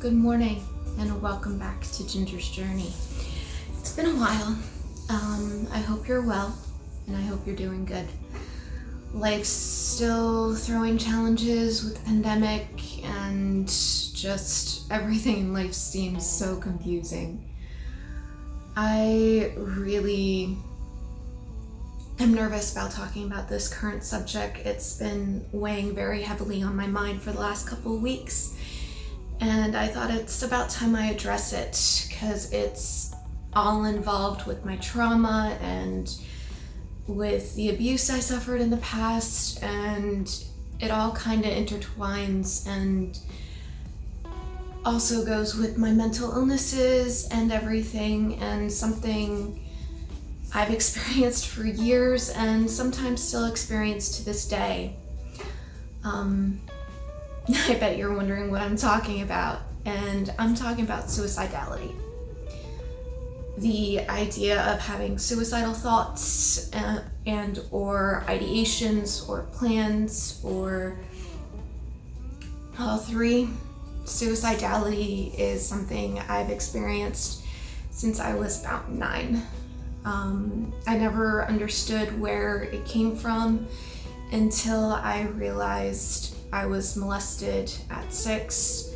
Good morning and welcome back to Ginger's Journey. It's been a while. I hope you're well and I hope you're doing good. Life's still throwing challenges with the pandemic and just everything in life seems so confusing. I really am nervous about talking about this current subject. It's been weighing very heavily on my mind for the last couple of weeks. And I thought it's about time I address it because it's all involved with my trauma and with the abuse I suffered in the past, and it all kind of intertwines and also goes with my mental illnesses and everything, and something I've experienced for years and sometimes still experience to this day. I bet you're wondering what I'm talking about, and I'm talking about suicidality. The idea of having suicidal thoughts and or ideations or plans or all three. Suicidality is something I've experienced since I was about 9. I never understood where it came from until I realized I was molested at 6,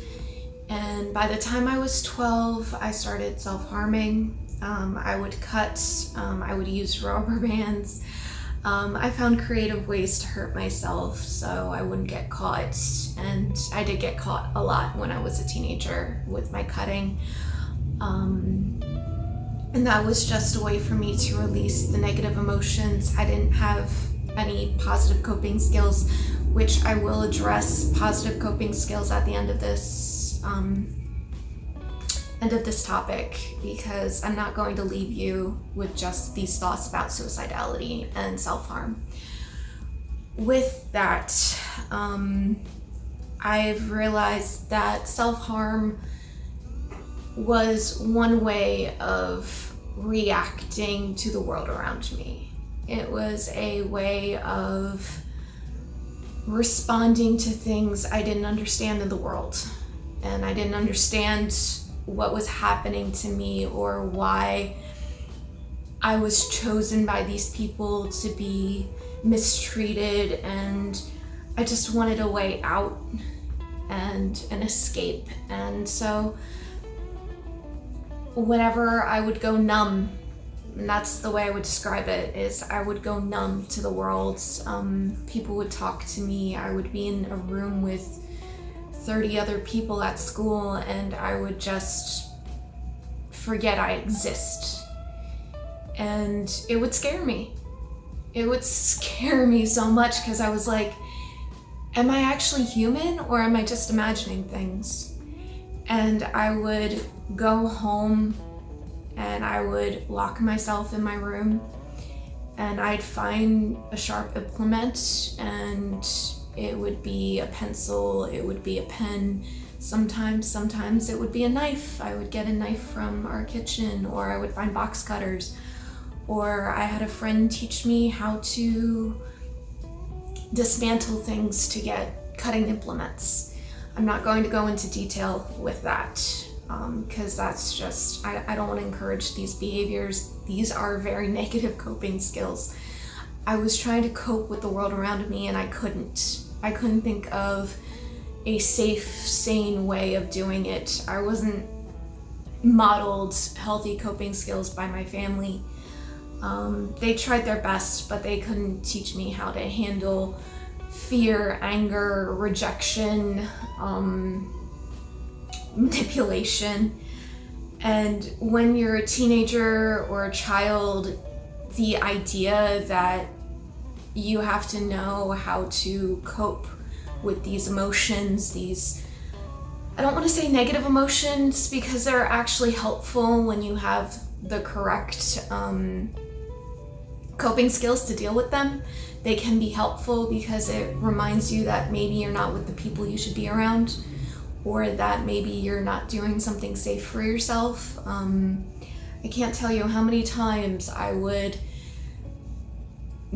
and by the time I was 12, I started self-harming. I would cut, I would use rubber bands. I found creative ways to hurt myself so I wouldn't get caught, and I did get caught a lot when I was a teenager with my cutting. And that was just a way for me to release the negative emotions. I didn't have any positive coping skills, which I will address positive coping skills at the end of this topic, because I'm not going to leave you with just these thoughts about suicidality and self-harm. With that, I've realized that self-harm was one way of reacting to the world around me. It was a way of responding to things I didn't understand in the world, and I didn't understand what was happening to me or why I was chosen by these people to be mistreated, and I just wanted a way out and an escape. And so whenever I would go numb, and that's the way I would describe it, is I would go numb to the world. People would talk to me. I would be in a room with 30 other people at school, and I would just forget I exist. And it would scare me. It would scare me so much because I was like, am I actually human or am I just imagining things? And I would go home and I would lock myself in my room, and I'd find a sharp implement, and it would be a pencil, it would be a pen, sometimes it would be a knife. I would get a knife from our kitchen, or I would find box cutters, or I had a friend teach me how to dismantle things to get cutting implements. I'm not going to go into detail with that, because that's just, I don't want to encourage these behaviors. These are very negative coping skills. I was trying to cope with the world around me, and I couldn't think of a safe, sane way of doing it. I wasn't modeled healthy coping skills by my family. They tried their best, but they couldn't teach me how to handle fear, anger, rejection, manipulation. And when you're a teenager or a child, the idea that you have to know how to cope with these emotions, I don't want to say negative emotions, because they're actually helpful when you have the correct coping skills to deal with them. They can be helpful because it reminds you that maybe you're not with the people you should be around, or that maybe you're not doing something safe for yourself. I can't tell you how many times I would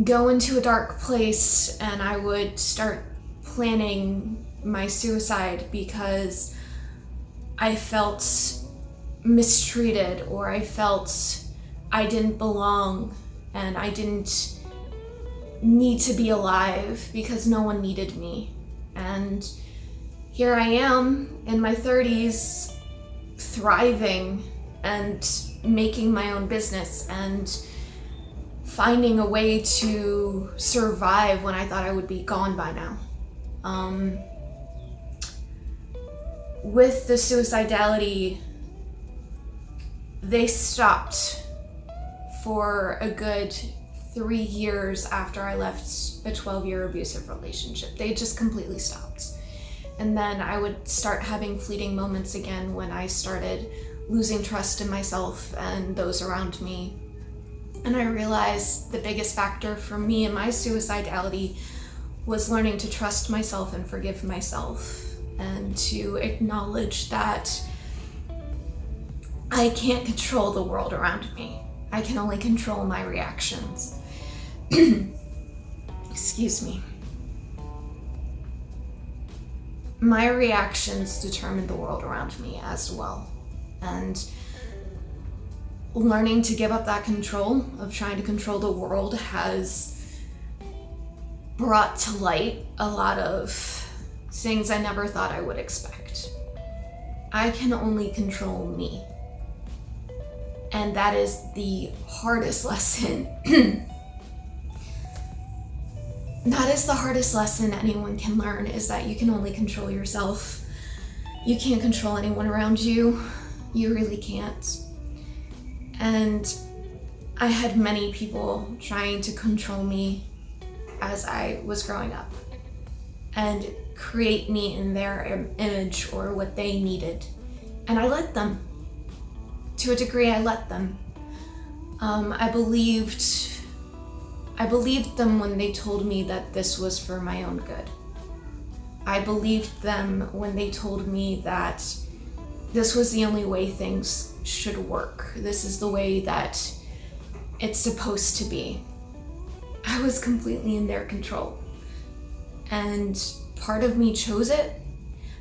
go into a dark place and I would start planning my suicide because I felt mistreated, or I felt I didn't belong and I didn't need to be alive because no one needed me. And here I am in my 30s, thriving and making my own business and finding a way to survive when I thought I would be gone by now. With the suicidality, they stopped for a good 3 years after I left a 12-year abusive relationship. They just completely stopped. And then I would start having fleeting moments again when I started losing trust in myself and those around me. And I realized the biggest factor for me in my suicidality was learning to trust myself and forgive myself, and to acknowledge that I can't control the world around me. I can only control my reactions. Excuse me. My reactions determine the world around me as well. And learning to give up that control of trying to control the world has brought to light a lot of things I never thought I would expect. I can only control me. And that is the hardest lesson. That is the hardest lesson anyone can learn, is that you can only control yourself. You can't control anyone around you. You really can't. And I had many people trying to control me as I was growing up and create me in their image or what they needed. And I let them. To a degree, I let them. I believed them when they told me that this was for my own good. I believed them when they told me that this was the only way things should work. This is the way that it's supposed to be. I was completely in their control. And part of me chose it,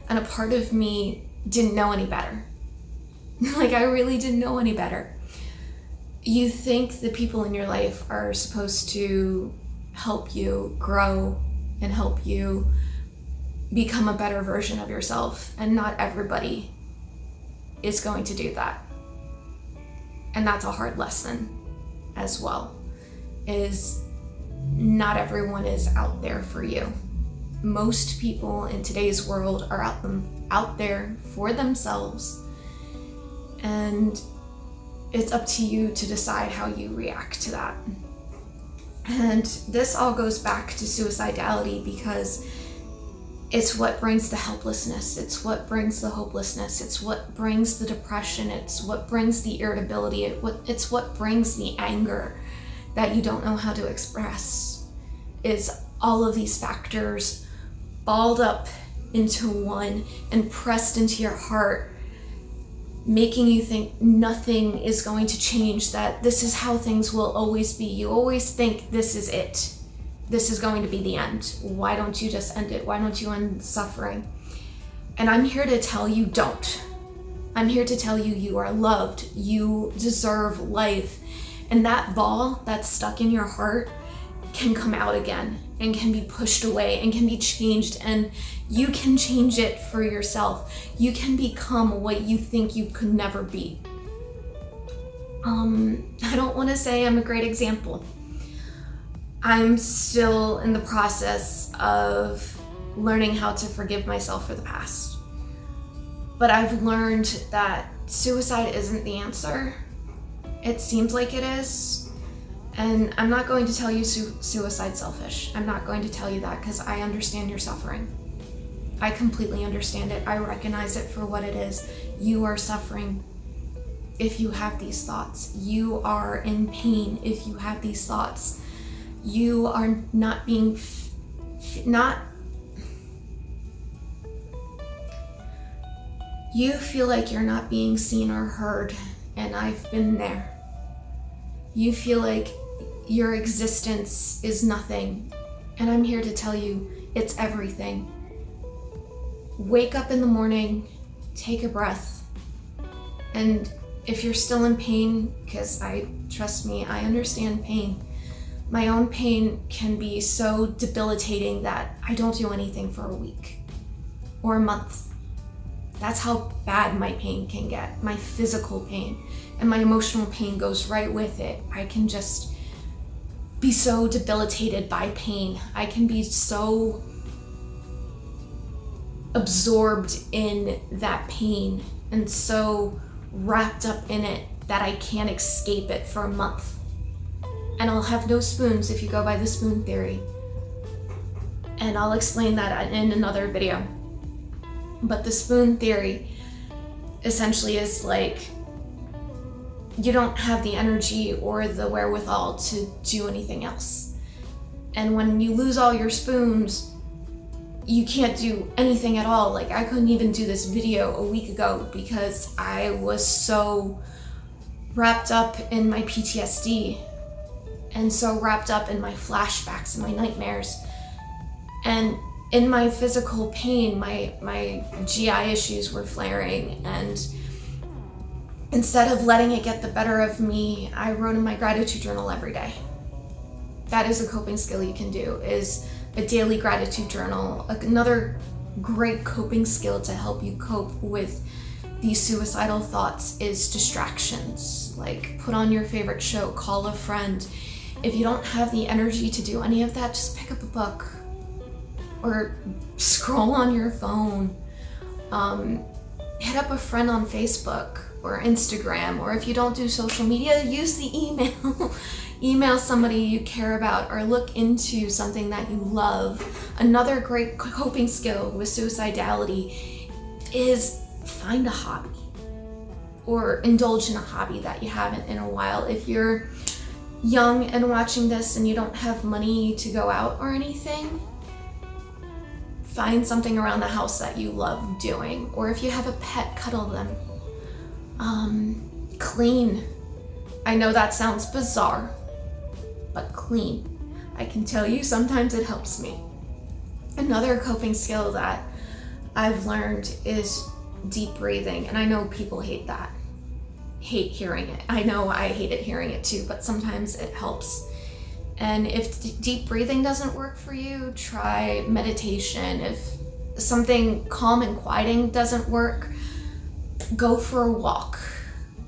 and a part of me didn't know any better. Like, I really didn't know any better. You think the people in your life are supposed to help you grow and help you become a better version of yourself, and not everybody is going to do that. And that's a hard lesson as well, is not everyone is out there for you. Most people in today's world are out there for themselves, and it's up to you to decide how you react to that. And this all goes back to suicidality, because it's what brings the helplessness, it's what brings the hopelessness, it's what brings the depression, it's what brings the irritability, it's what brings the anger that you don't know how to express. Is all of these factors balled up into one and pressed into your heart, making you think nothing is going to change, that this is how things will always be. You always think this is it. This is going to be the end. Why don't you just end it? Why don't you end suffering? And I'm here to tell you, don't. I'm here to tell you, you are loved. You deserve life. And that ball that's stuck in your heart can come out again and can be pushed away and can be changed, and you can change it for yourself. You can become what you think you could never be. I don't want to say I'm a great example. I'm still in the process of learning how to forgive myself for the past. But I've learned that suicide isn't the answer. It seems like it is. And I'm not going to tell you suicide selfish. I'm not going to tell you that, because I understand your suffering. I completely understand it. I recognize it for what it is. You are suffering if you have these thoughts. You are in pain if you have these thoughts. You are not being, you feel like you're not being seen or heard, and I've been there. You feel like your existence is nothing, and I'm here to tell you it's everything. Wake up in the morning, take a breath. And if you're still in pain, because trust me, I understand pain. My own pain can be so debilitating that I don't do anything for a week or a month. That's how bad my pain can get, my physical pain. And my emotional pain goes right with it. I can just be so debilitated by pain. I can be so absorbed in that pain and so wrapped up in it that I can't escape it for a month. And I'll have no spoons if you go by the spoon theory. And I'll explain that in another video. But the spoon theory essentially is like, you don't have the energy or the wherewithal to do anything else. And when you lose all your spoons, you can't do anything at all. Like, I couldn't even do this video a week ago because I was so wrapped up in my PTSD and so wrapped up in my flashbacks and my nightmares. And in my physical pain, my GI issues were flaring, and instead of letting it get the better of me, I wrote in my gratitude journal every day. That is a coping skill you can do, is a daily gratitude journal. Another great coping skill to help you cope with these suicidal thoughts is distractions. Like, put on your favorite show, call a friend. If you don't have the energy to do any of that, just pick up a book or scroll on your phone. Hit up a friend on Facebook or Instagram, or if you don't do social media, use the email. Email somebody you care about, or look into something that you love. Another great coping skill with suicidality is find a hobby or indulge in a hobby that you haven't in a while. If you're young and watching this and you don't have money to go out or anything, find something around the house that you love doing. Or if you have a pet, cuddle them. Clean. I know that sounds bizarre, but clean. I can tell you sometimes it helps me. Another coping skill that I've learned is deep breathing, and I know people hate hearing it. I know I hated hearing it too, but sometimes it helps. And if deep breathing doesn't work for you, try meditation. If something calm and quieting doesn't work, go for a walk.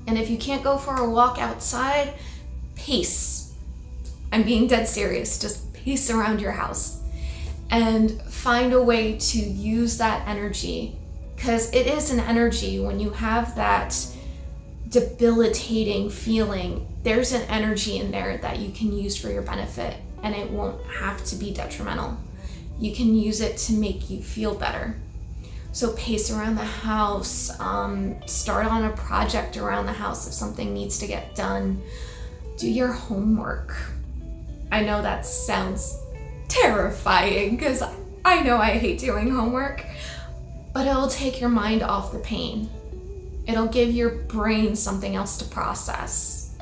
And if you can't go for a walk outside, pace. I'm being dead serious. Just pace around your house and find a way to use that energy, because it is an energy. When you have that debilitating feeling, there's an energy in there that you can use for your benefit, and it won't have to be detrimental. You can use it to make you feel better. So pace around the house, start on a project around the house if something needs to get done. Do your homework. I know that sounds terrifying because I know I hate doing homework, but it'll take your mind off the pain. It'll give your brain something else to process.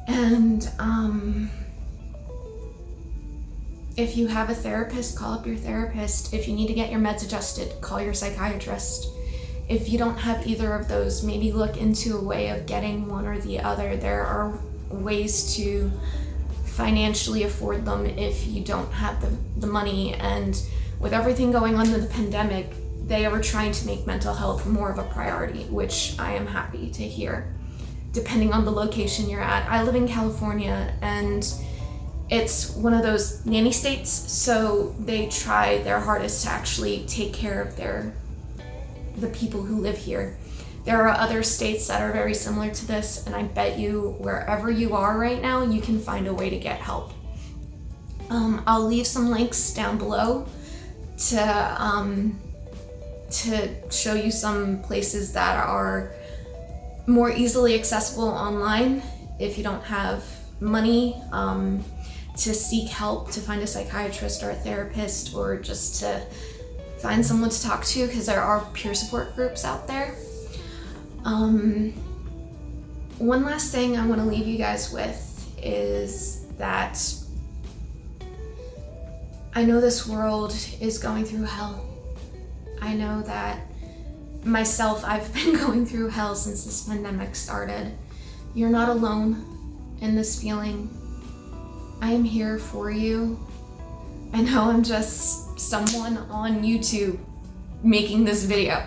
And if you have a therapist, call up your therapist. If you need to get your meds adjusted, call your psychiatrist. If you don't have either of those, maybe look into a way of getting one or the other. There are ways to financially afford them if you don't have the money. And with everything going on in the pandemic, they are trying to make mental health more of a priority, which I am happy to hear, depending on the location you're at. I live in California, and it's one of those nanny states, so they try their hardest to actually take care of the people who live here. There are other states that are very similar to this, and I bet you wherever you are right now, you can find a way to get help. I'll leave some links down below to show you some places that are more easily accessible online if you don't have money to seek help, to find a psychiatrist or a therapist, or just to find someone to talk to, because there are peer support groups out there. One last thing I want to leave you guys with is that I know this world is going through hell. I know that myself, I've been going through hell since this pandemic started. You're not alone in this feeling. I am here for you. I know I'm just someone on YouTube making this video,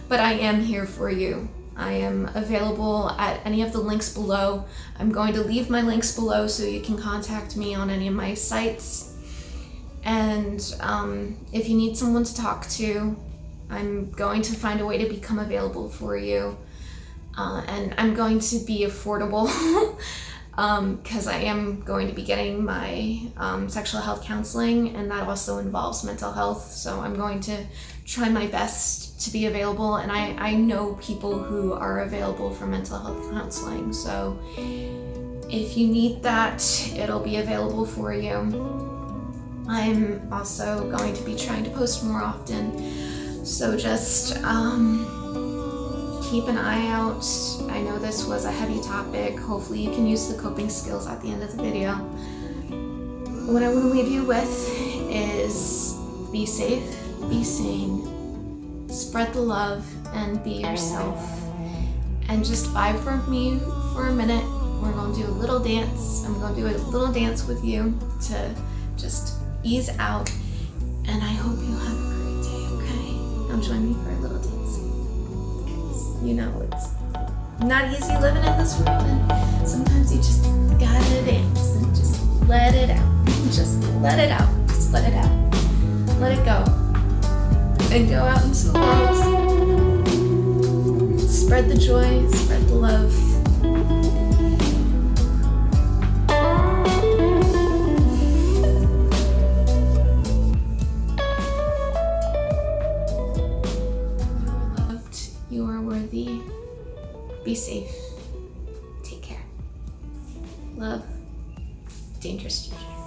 but I am here for you. I am available at any of the links below. I'm going to leave my links below so you can contact me on any of my sites. And if you need someone to talk to, I'm going to find a way to become available for you. And I'm going to be affordable because I am going to be getting my sexual health counseling, and that also involves mental health. So I'm going to try my best to be available, and I know people who are available for mental health counseling. So if you need that, it'll be available for you. I'm also going to be trying to post more often. So just keep an eye out. I know this was a heavy topic. Hopefully you can use the coping skills at the end of the video. What I want to leave you with is be safe, be sane, spread the love, and be yourself. And just vibe with me for a minute. We're going to do a little dance. I'm going to do a little dance with you to just ease out. And I hope you have a great day, okay? Now join me for a little dance. You know, it's not easy living in this world, and sometimes you just gotta dance and just let it out. Just let it out. Just let it out. Let it go. And go out into the world. Spread the joy, spread the love. You are worthy. Be safe. Take care. Love. Dangerous Ginger.